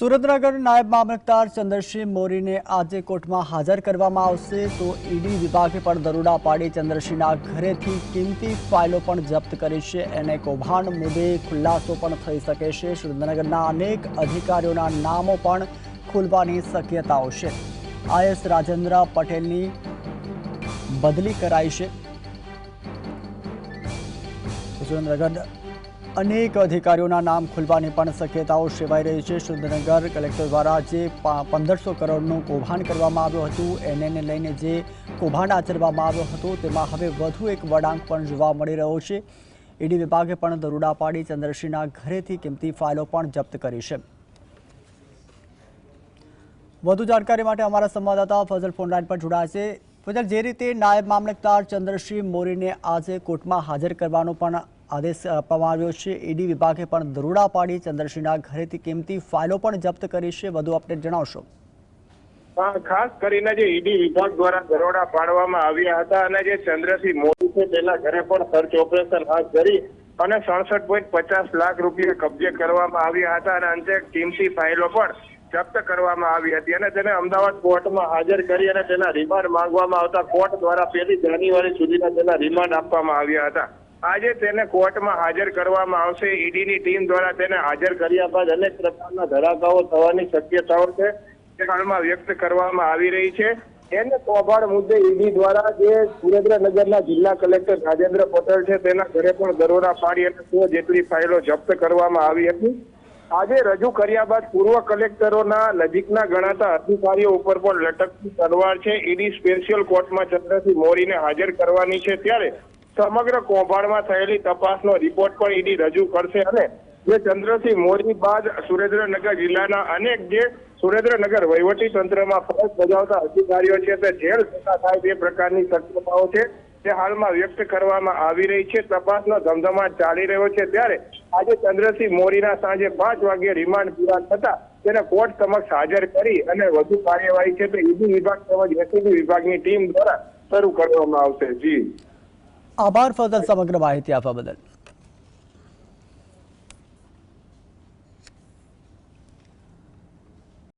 સુરેન્દ્રનગર નાયબ મામલતદાર ચંદ્રસિંહ મોરીને આજે કોર્ટમાં હાજર કરવામાં આવશે તો ઈડી વિભાગે પણ દરોડા પાડી ચંદ્રસિંહના ઘરેથી કિંમતી ફાઇલો પણ જપ્ત કરી છે અને કૌભાંડ મુદ્દે ખુલાસો પણ થઈ શકે છે। સુરેન્દ્રનગરના અનેક અધિકારીઓના નામો પણ ખુલવાની શક્યતાઓ છે। IS રાજેન્દ્ર પટેલની બદલી કરાઈ છે। સુરેન્દ્રનગર अनेक अधिकारीओं नाम खुलवानी पण शक्यताओं सेवाई रही है। सुरेंद्रनगर कलेक्टर द्वारा जे 1500 करोड़નું કૌભાંડ કરવામાં આવ્યું હતું એને લઈને જે કૌભાંડ આચરવામાં આવ્યો હતો તેમાં હવે વધુ એક વળાંક પણ જોવા મળી રહ્યો છે। ઈડી વિભાગે પણ દરોડા પાડી ચંદ્રસિંહના ઘરેથી કિંમતી ફાઇલો પણ જપ્ત કરી છે। વધુ જાણકારી માટે અમારા સંવાદદાતા ફઝલ ફોનલાઈન પર જોડાયા છે। ફઝલ, જે રીતે નાયબ મામલતદાર ચંદ્રસિંહ મોરીને આજે કોર્ટમાં હાજર કરવાનો પણ આદેશ આપવામાં આવ્યો છે, ઈડી વિભાગે પણ દરોડા પાડી ચંદ્રસિંહના ઘરેથી કિંમતી ફાઇલો પણ જપ્ત કરી છે। વધુ અપડેટ જણાવશો? ખાસ કરીને જે ઈડી વિભાગ દ્વારા દરોડા પાડવામાં આવ્યા હતા અને જે ચંદ્રસિંહ મોરી છે તેના ઘરે પણ સર્ચ ઓપરેશન હાથ ધરી અને 67.50 લાખ રૂપિયા કબજે કરવામાં આવ્યા હતા અને અંતે કિંમતી ફાઇલો પણ જપ્ત કરવામાં આવી હતી અને તેને અમદાવાદ કોર્ટમાં હાજર કરી અને તેના રિમાન્ડ માંગવામાં આવતા કોર્ટ દ્વારા 1 જાન્યુઆરી સુધીના તેના રિમાન્ડ આપવામાં આવ્યા હતા। આજે તેને કોર્ટમાં હાજર કરવામાં આવશે। ઈડીની ટીમ દ્વારા તેને હાજર કર્યા બાદ અનેક પ્રકારના ધરાકાઓ થવાની શક્યતાઓ છે તે હાલમાં વ્યક્ત કરવામાં આવી રહી છે। એને કૌભાંડ મુદ્દે ઈડી દ્વારા જે સુરેન્દ્રનગરના જિલ્લા કલેક્ટર રાજેન્દ્ર પટેલ છે તેના ઘરે પણ દરોડા પાડી અને 100 જેટલી ફાઇલો જપ્ત કરવામાં આવી હતી। આજે રજૂ કર્યા બાદ પૂર્વ કલેક્ટરોના નજીકના ગણાતા અધિકારીઓ ઉપર પણ લટકતી તલવાર છે। ઈડી સ્પેશિયલ કોર્ટમાં ચંદ્રસિંહ મોરીને હાજર કરવાની છે ત્યારે સમગ્ર કૌભાંડમાં થયેલી તપાસનો રિપોર્ટ પણ ઈડી રજૂ કરશે અને જે ચંદ્રસિંહ મોરી બાદ સુરેન્દ્રનગર જિલ્લાના અનેક જે સુરેન્દ્રનગર વહીવટી તંત્રમાં ફરજ બજાવતા અધિકારીઓ છે તે જેલ જતા થાય તે પ્રકારની શક્યતાઓ છે તે હાલમાં વ્યક્ત કરવામાં આવી રહી છે। તપાસનો ધમધમાટ ચાલી રહ્યો છે ત્યારે આજે ચંદ્રસિંહ મોરીના સાંજે 5 વાગ્યે રિમાન્ડ પૂરા થતા તેને કોર્ટ સમક્ષ હાજર કરી અને વધુ કાર્યવાહી છે તે ઈડી વિભાગ તેમજ એસીબી વિભાગની ટીમ દ્વારા શરૂ કરવામાં આવશે। જી આભાર ફઝલ, સમગ્ર માહિતી આપવા બદલ।